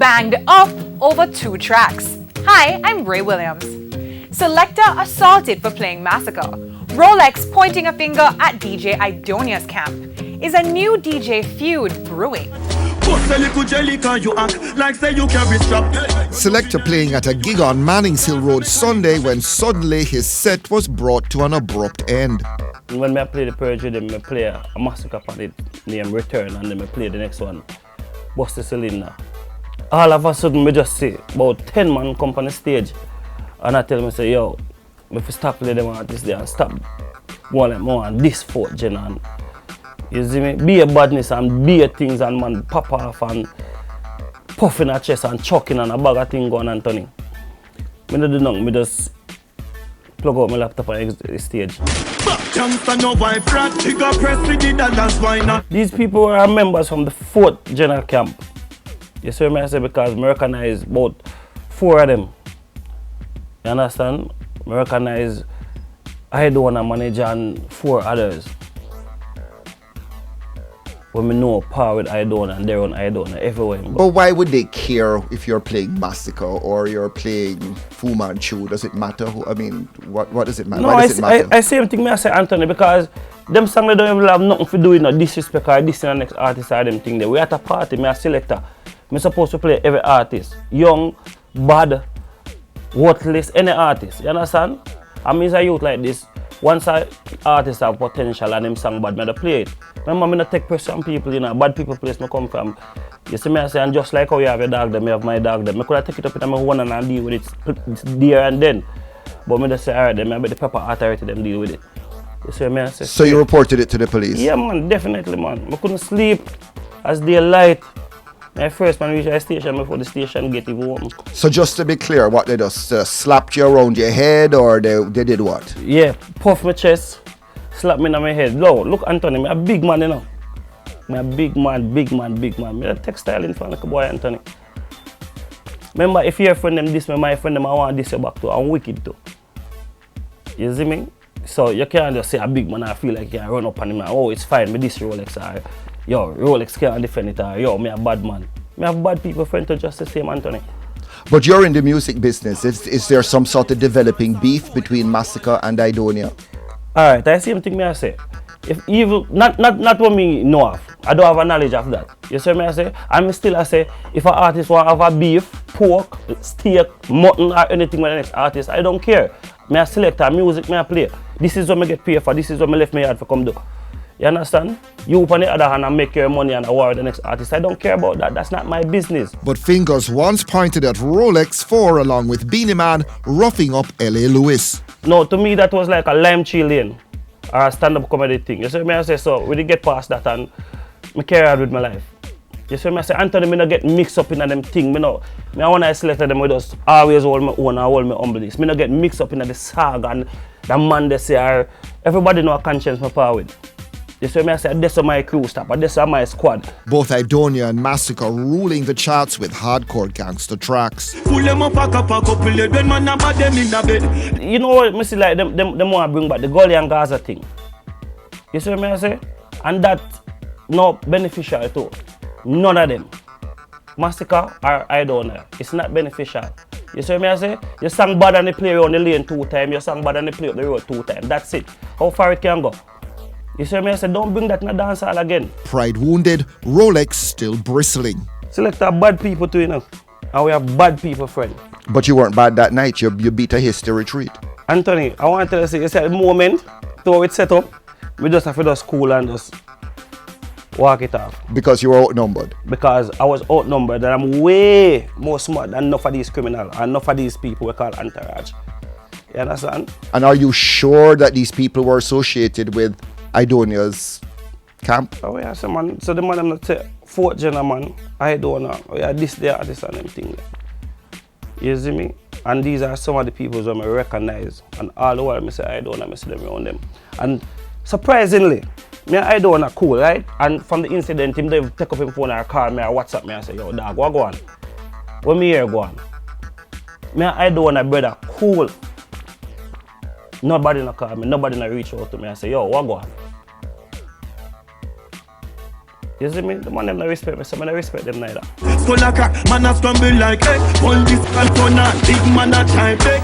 banged up over 2 tracks. Hi, I'm Ray Williams. Selector assaulted for playing Massacre. Rolex pointing a finger at DJ Idonia's camp. Is a new DJ feud brewing? Selector playing at a gig on Mannings Hill Road Sunday when suddenly his set was brought to an abrupt end. When I play the Purge with them, I play a Massacre on it named Return, and then I play the next one, Bust the Cylinder. All of a sudden, I just see about 10 man come on the stage, and I tell them, say, yo, if you stop playing them artists there and stop going like more on this 4th gen, and you see me, be a badness and be a things and man pop off and puffing a chest and chucking and a bag of thing going and turning. I don't do nothing, I just plug out my laptop and exit the stage. These people were members from the 4th general camp. You see what I say? Because I recognize about 4 of them. You understand? I recognize I don't want to manage and 4 others. When we know power with Idona and their own Idona everywhere. But why would they care if you're playing Massacre or you're playing Fu Manchu? Does it matter? I mean, what does it matter? No, why does it matter? I same thing I say, Anthony, because them songs they don't even have nothing to do with no disrespect or this and the next artist or them thing there. We at a party, me a selector. I'm supposed to play every artist. Young, bad, worthless, any artist. You understand? I mean, as a youth like this, once an artist have potential and them song bad, I play it. Remember, I don't take pressure on people, you know, bad people place me come from. You see me, I say, and just like how you have your dog them, you have my dog them. I could have take it up in my one and deal with it there and then. But I just say, alright, then I bet the proper authority them deal with it. You see me, I say. So you reported it to the police? Yeah, man, definitely, man. I couldn't sleep as daylight. My first man reached the station before the station get even home. So just to be clear, what they just slapped you around your head or they did what? Yeah, puff my chest, slap me in my head. Look Anthony, I'm a big man, you know. I'm a big man. I'm a textile in front of the boy Anthony. Remember, if your friend them this, my friend them I want this you back to, I'm wicked too. You see me? So you can't just say a big man, I feel like you can run up on him and oh it's fine, me this Rolex or yo, Rolex can't defend it or yo, me a bad man. Me have bad people friend to just the same Anthony. But you're in the music business. Is there some sort of developing beef between Massacre and Idonia? Alright, I same thing me I say. If evil, not what me know of. I don't have a knowledge of that. You see me I say? And still I say, if an artist want to have a beef, pork, steak, mutton or anything with the next artist, I don't care. Me a selector, music me a play. This is what me get paid for, this is what me left me hard for come do. You understand? You on the other hand and make your money and award the next artist. I don't care about that. That's not my business. But fingers once pointed at Rolex 4 along with Beanie Man roughing up L.A. Lewis. No, to me that was like a lime tree lane or a stand-up comedy thing. You see me I say? So we did get past that and me carry on with my life. You see me I say? Anthony, me not get mixed up in them thing. Me want to select them with us always hold my own and hold my humbleness. Me not get mixed up in the saga and the man they say everybody know a conscience my power with. You see me I say, this is my crew stop, and this is my squad. Both Idonia and Massacre ruling the charts with hardcore gangster tracks. You know what, me see like them want to bring back the Gully and Gaza thing. You see what I say? And that not beneficial too. None of them. Massacre or Idonia. It's not beneficial. You see what I say? You sang bad and they play on the lane 2 times, you sang bad and they play up the road 2 times. That's it. How far it can go? You see me, I said, don't bring that in a dance hall again. Pride wounded, Rolex still bristling. Selector bad people too, you know. And we have bad people, friend. But you weren't bad that night, you beat a hasty retreat. Anthony, I want to tell you say, the moment to it set up, we just have to just cool and just walk it off. Because you were outnumbered? Because I was outnumbered and I'm way more smart than enough of these criminals and enough of these people we call entourage. You understand? And are you sure that these people were associated with Idonia's camp? Oh yeah, so man, so the man I'm not say 4th gen man, Idonia, oh yeah, this and them thing. You see me? And these are some of the people who I recognize. And all the while I say Idonia, I see them around them. And surprisingly, me and Idonia cool, right? And from the incident, him they take up his phone or call me or WhatsApp me and say, yo dog, what go on? What me here go on? Me and Idonia brother cool. Nobody no call me, nobody no reach out to me and say, yo, what go on? You see me? The man them no respect me, so I don't respect them neither. skull a crack, man a scramble like egg. Pull this and turn on, big man a try beg.